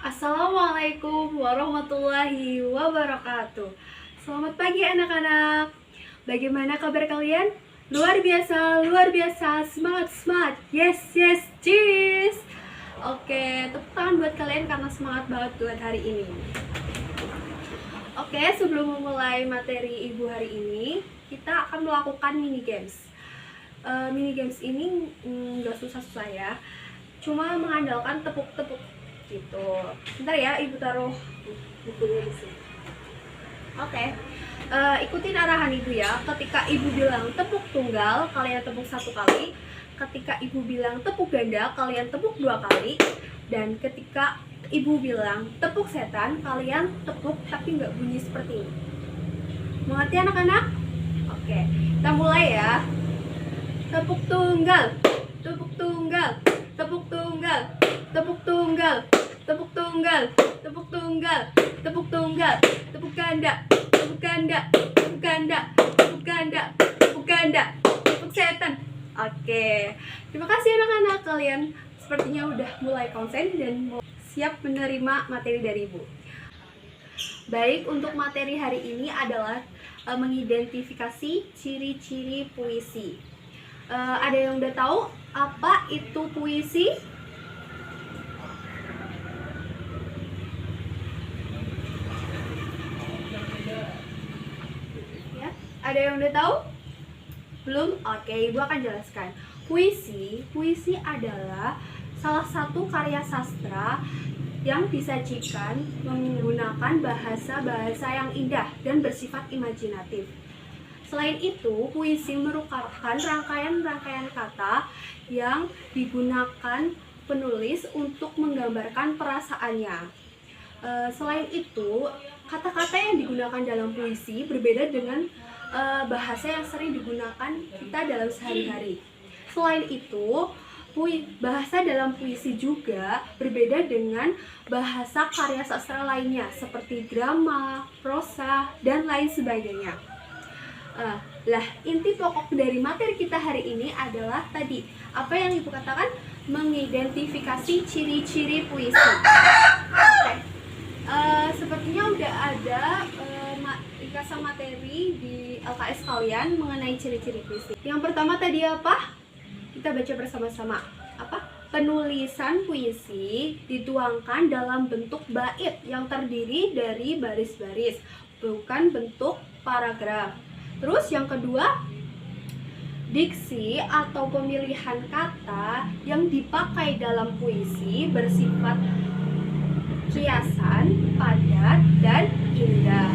Assalamualaikum warahmatullahi wabarakatuh. Selamat pagi anak-anak. Bagaimana kabar kalian? Luar biasa, semangat, semangat. Yes, yes, cheers. Oke, tepuk tangan buat kalian karena semangat banget buat hari ini. Oke, sebelum memulai materi ibu hari ini, kita akan melakukan mini games. Mini games ini nggak susah-susah ya, cuma mengandalkan tepuk-tepuk gitu. Bentar ya, ibu taruh bukunya di sini. Oke. Ikutin arahan ibu ya. Ketika ibu bilang tepuk tunggal, kalian tepuk 1 kali. Ketika ibu bilang tepuk ganda, kalian tepuk 2 kali. Dan ketika ibu bilang tepuk setan, kalian tepuk tapi nggak bunyi seperti ini. Mengerti anak-anak? Oke, kita mulai ya. Tepuk tunggal, tepuk tunggal, tepuk tunggal, tepuk tunggal, tepuk tunggal, tepuk tunggal, tepuk tunggal, tepuk ganda, tepuk ganda, tepuk ganda, tepuk ganda, tepuk ganda, tepuk setan. Oke, terima kasih anak-anak, kalian sepertinya udah mulai konsen dan siap menerima materi dari ibu. Baik, untuk materi hari ini adalah mengidentifikasi ciri-ciri puisi. Ada yang udah tahu apa itu puisi? Ya, ada yang udah tahu? Belum? Oke, ibu akan jelaskan. Puisi adalah salah satu karya sastra yang disajikan menggunakan bahasa-bahasa yang indah dan bersifat imajinatif. Selain itu, puisi merupakan rangkaian-rangkaian kata yang digunakan penulis untuk menggambarkan perasaannya. Selain itu, kata-kata yang digunakan dalam puisi berbeda dengan bahasa yang sering digunakan kita dalam sehari-hari. Selain itu, bahasa dalam puisi juga berbeda dengan bahasa karya sastra lainnya seperti drama, prosa, dan lain sebagainya. Inti pokok dari materi kita hari ini adalah tadi apa yang ibu katakan, mengidentifikasi ciri-ciri puisi. Oke. Sepertinya udah ada ringkasan materi di LKS kalian mengenai ciri-ciri puisi. Yang pertama tadi apa? Kita baca bersama-sama. Apa? Penulisan puisi dituangkan dalam bentuk bait yang terdiri dari baris-baris, bukan bentuk paragraf. Terus yang kedua, diksi atau pemilihan kata yang dipakai dalam puisi bersifat kiasan, padat, dan indah.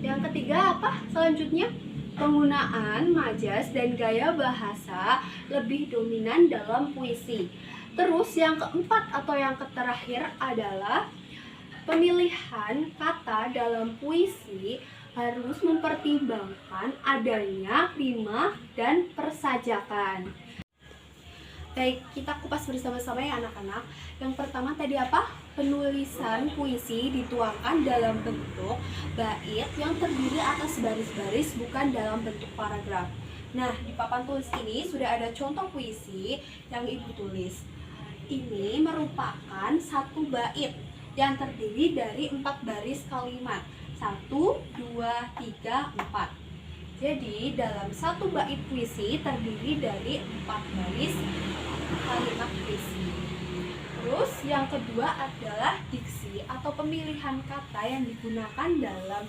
Yang ketiga apa? Selanjutnya, penggunaan majas dan gaya bahasa lebih dominan dalam puisi. Terus yang keempat atau yang terakhir adalah pemilihan kata dalam puisi harus mempertimbangkan adanya rima dan persajakan. Baik, kita kupas bersama-sama ya anak-anak. Yang pertama tadi apa? Penulisan puisi dituangkan dalam bentuk bait yang terdiri atas baris-baris, bukan dalam bentuk paragraf. Nah, di papan tulis ini sudah ada contoh puisi yang ibu tulis. Ini merupakan satu bait yang terdiri dari 4 baris kalimat. 1, 2, 3, 4. Jadi dalam satu bait puisi terdiri dari 4 baris kalimat puisi. Terus yang kedua adalah diksi atau pemilihan kata yang digunakan dalam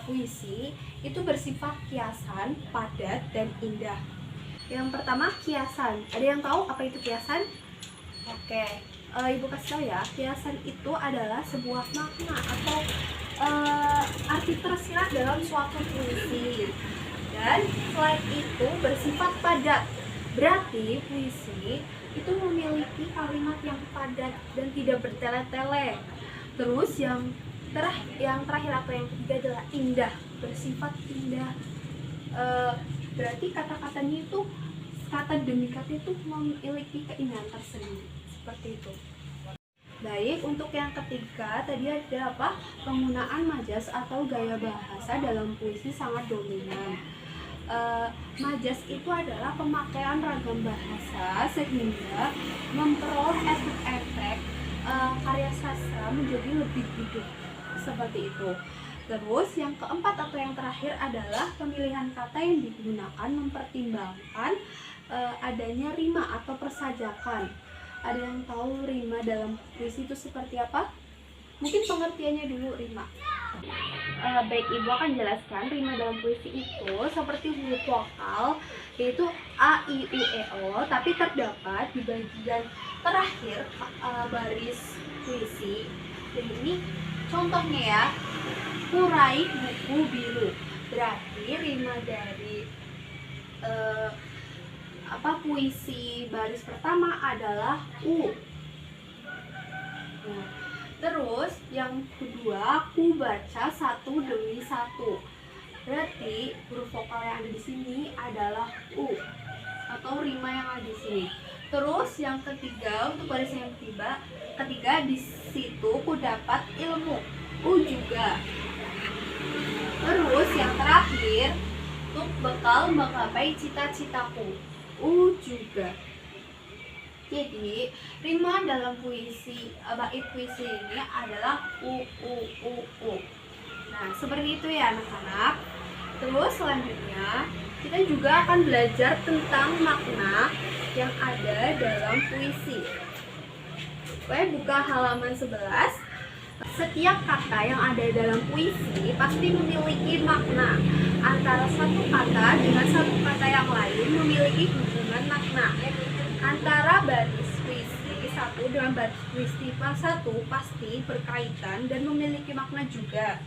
puisi itu bersifat kiasan, padat, dan indah. Yang pertama kiasan. Ada yang tahu apa itu kiasan? Oke, ibu kasih tahu ya. Kiasan itu adalah sebuah makna atau arti tersirat dalam suatu puisi. Dan selain itu bersifat padat. Berarti puisi itu memiliki kalimat yang padat dan tidak bertele-tele. Terus yang terakhir atau yang ketiga adalah indah, bersifat indah. Berarti kata-katanya itu, kata demi kata itu memiliki keindahan tersendiri. Seperti itu. Baik, untuk yang ketiga tadi ada apa? Penggunaan majas atau gaya bahasa dalam puisi sangat dominan. Majas itu adalah pemakaian ragam bahasa sehingga memperoleh efek-efek karya sastra menjadi lebih hidup, seperti itu. Terus yang keempat atau yang terakhir adalah pemilihan kata yang digunakan mempertimbangkan adanya rima atau persajakan. Ada yang tahu rima dalam puisi itu seperti apa? Mungkin pengertiannya dulu rima. Baik, Ibu akan jelaskan rima dalam puisi itu seperti huruf vokal, yaitu A, I, U, E, O, tapi terdapat di bagian terakhir baris puisi. Dan ini contohnya ya, urai buku biru. Berarti rima dari puisi baris pertama adalah U. Nah, terus yang kedua, ku baca satu demi satu. Berarti huruf vokal yang ada di sini adalah U atau rima yang ada di sini. Terus yang ketiga, untuk baris yang ketiga di situ ku dapat ilmu. U juga. Terus yang terakhir, untuk bekal menggapai cita-citaku. U juga. Jadi rima dalam puisi bait puisi ini adalah U. Nah, seperti itu ya anak-anak. Terus selanjutnya kita juga akan belajar tentang makna yang ada dalam puisi. Oke, buka halaman 11. Setiap kata yang ada dalam puisi pasti memiliki makna. Antara satu kata dengan satu kata yang lain memiliki hubungan makna. Antara baris puisi satu dengan baris puisi satu pasti berkaitan dan memiliki makna juga.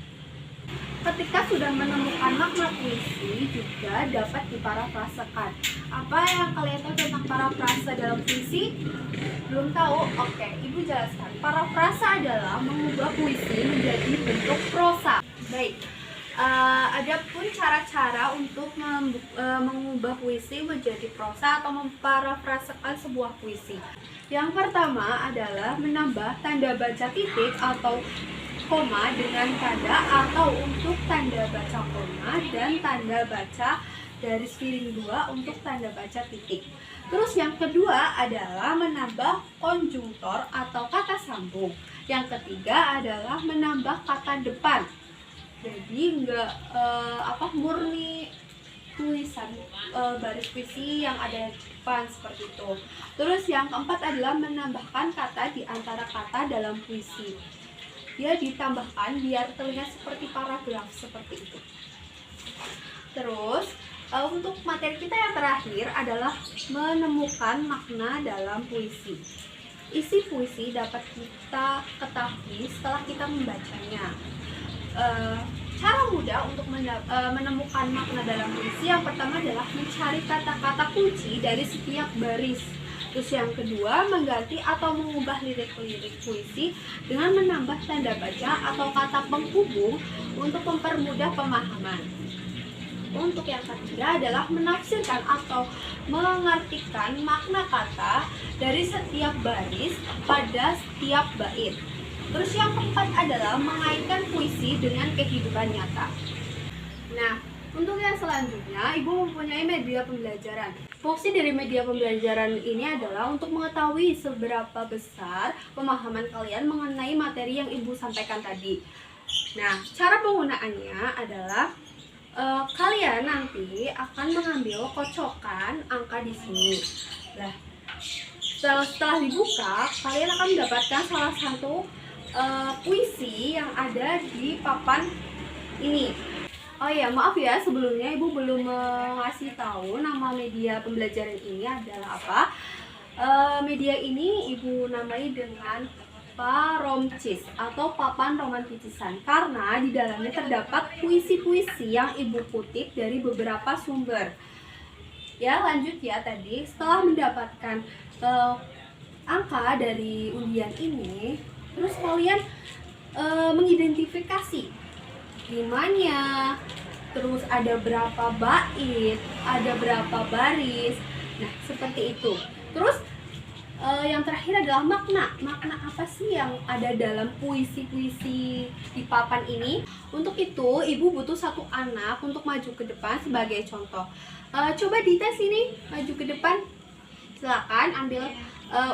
Ketika sudah menemukan makna puisi juga dapat diparafrasekan. Apa yang kalian tahu tentang parafrase dalam puisi? Belum tahu? Oke, Ibu jelaskan. Parafrase adalah mengubah puisi menjadi bentuk prosa. Baik. Ada pun cara-cara untuk mengubah puisi menjadi prosa atau memparafrasekan sebuah puisi. Yang pertama adalah menambah tanda baca titik atau koma dengan tanda, atau untuk tanda baca koma dan tanda baca garis miring 2 untuk tanda baca titik. Terus yang kedua adalah menambah konjungtor atau kata sambung. Yang ketiga adalah menambah kata depan. Jadi enggak murni tulisan baris puisi yang ada di depan seperti itu. Terus yang keempat adalah menambahkan kata di antara kata dalam puisi. Dia ditambahkan biar terlihat seperti paragraf seperti itu. Terus untuk materi kita yang terakhir adalah menemukan makna dalam puisi. Isi puisi dapat kita ketahui setelah kita membacanya. Cara mudah untuk menemukan makna dalam puisi yang pertama adalah mencari kata-kata kunci dari setiap baris. Terus yang kedua, mengganti atau mengubah lirik-lirik puisi dengan menambah tanda baca atau kata penghubung untuk mempermudah pemahaman. Untuk yang ketiga adalah menafsirkan atau mengartikan makna kata dari setiap baris pada setiap bait. Terus yang keempat adalah mengaitkan puisi dengan kehidupan nyata. Nah, untuk yang selanjutnya, Ibu mempunyai media pembelajaran. Fungsi dari media pembelajaran ini adalah untuk mengetahui seberapa besar pemahaman kalian mengenai materi yang Ibu sampaikan tadi. Nah, cara penggunaannya adalah kalian nanti akan mengambil kocokan angka di sini. Nah, setelah dibuka, kalian akan mendapatkan salah satu puisi yang ada di papan ini. Oh ya, maaf ya, sebelumnya Ibu belum mengasih tahu nama media pembelajaran ini adalah apa. Media ini Ibu namai dengan Paromcis atau papan romanticisan, karena di dalamnya terdapat puisi-puisi yang Ibu kutip dari beberapa sumber. Ya, lanjut ya tadi. Setelah mendapatkan angka dari undian ini, terus kalian mengidentifikasi rimanya, terus ada berapa bait, ada berapa baris. Nah, seperti itu. Terus yang terakhir adalah makna. Makna apa sih yang ada dalam puisi-puisi di papan ini? Untuk itu, Ibu butuh satu anak untuk maju ke depan sebagai contoh. Coba dites ini, maju ke depan. Silakan ambil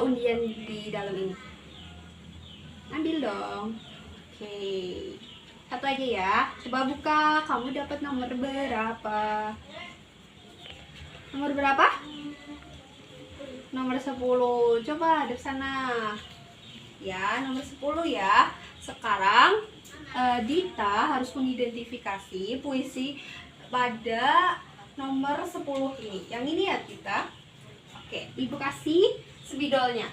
undian di dalam ini. Ambil dong. Oke. Satu aja ya. Coba buka. Kamu dapat nomor berapa? Nomor berapa? Nomor 10. Coba di sana. Ya, nomor 10 ya. Sekarang Dita harus mengidentifikasi puisi pada nomor 10 ini. Yang ini ya, Dita. Oke, Ibu kasih spidolnya.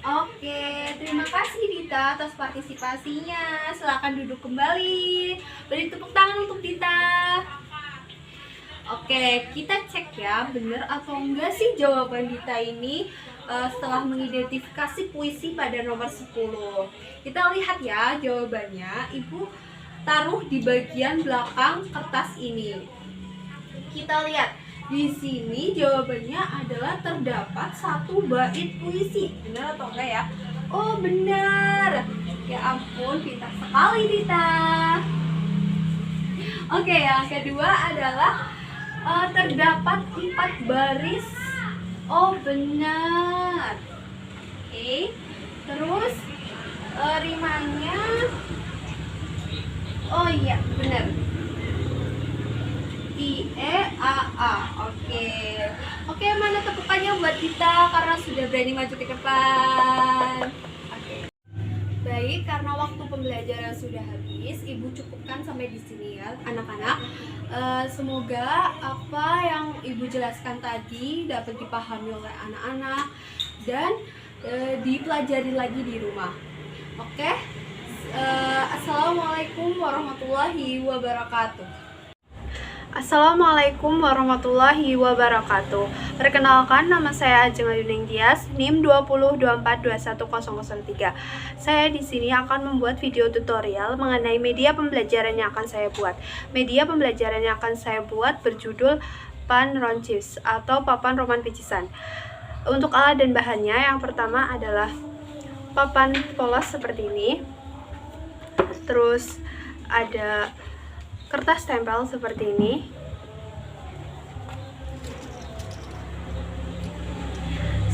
Oke, terima kasih Dita atas partisipasinya. Silakan duduk kembali. Beri tepuk tangan untuk Dita. Oke, kita cek ya, bener atau enggak sih jawaban Dita ini setelah mengidentifikasi puisi pada nomor 10. Kita lihat ya jawabannya. Ibu taruh di bagian belakang kertas ini. Kita lihat. Di sini jawabannya adalah terdapat satu bait puisi. Benar atau enggak ya? Oh, benar. Ya ampun, pintar sekali Dita. Oke, yang kedua adalah terdapat 4 baris. Oh, benar. Oke. Terus rimanya. Oh iya, benar. I-E-A-A. Oke, mana tepukannya buat kita karena sudah berani maju ke depan. Oke. Baik, karena waktu pembelajaran sudah habis, Ibu cukupkan sampai di sini ya, anak-anak. Semoga apa yang Ibu jelaskan tadi dapat dipahami oleh anak-anak dan dipelajari lagi di rumah. Oke. Assalamualaikum warahmatullahi wabarakatuh. Assalamualaikum warahmatullahi wabarakatuh. Perkenalkan, nama saya Ajeng Ayuning Tias, NIM 2024210003. Saya di sini akan membuat video tutorial mengenai media pembelajaran yang akan saya buat. Media pembelajaran yang akan saya buat berjudul Panroncis atau Papan Roman Picisan. Untuk alat dan bahannya, yang pertama adalah papan polos seperti ini. Terus ada kertas tempel seperti ini,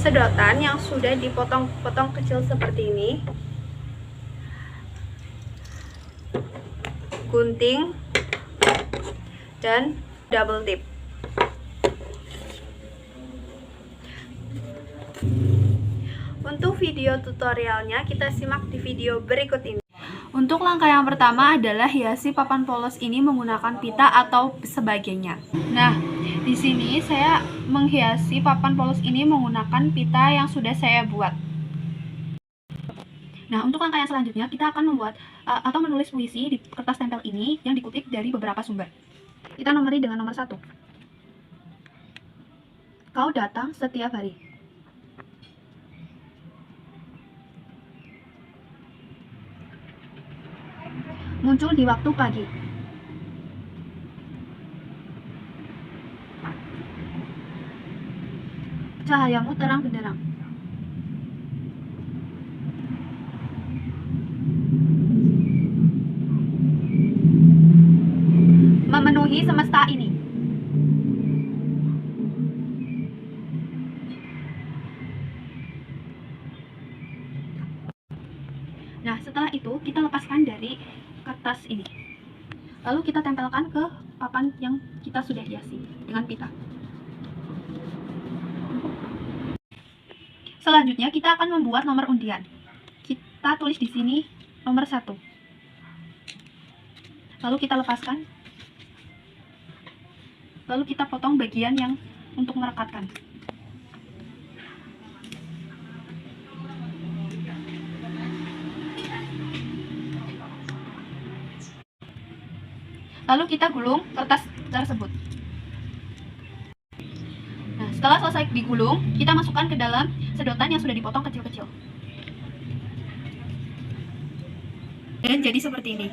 sedotan yang sudah dipotong-potong kecil seperti ini, gunting, dan double tip. Untuk video tutorialnya kita simak di video berikut ini. Untuk langkah yang pertama adalah hiasi papan polos ini menggunakan pita atau sebagainya. Nah, di sini saya menghiasi papan polos ini menggunakan pita yang sudah saya buat. Nah, untuk langkah yang selanjutnya kita akan membuat atau menulis puisi di kertas tempel ini yang dikutip dari beberapa sumber. Kita nomori dengan nomor 1. Kau datang setiap hari. Muncul di waktu pagi. Cahayamu terang benderang. Memenuhi semesta ini. Nah, setelah itu kita lepaskan dari kertas ini. Lalu kita tempelkan ke papan yang kita sudah hiasi dengan pita. Selanjutnya kita akan membuat nomor undian. Kita tulis di sini nomor 1. Lalu kita lepaskan. Lalu kita potong bagian yang untuk merekatkan. Lalu kita gulung kertas tersebut. Nah, setelah selesai digulung, kita masukkan ke dalam sedotan yang sudah dipotong kecil-kecil. Dan jadi seperti ini.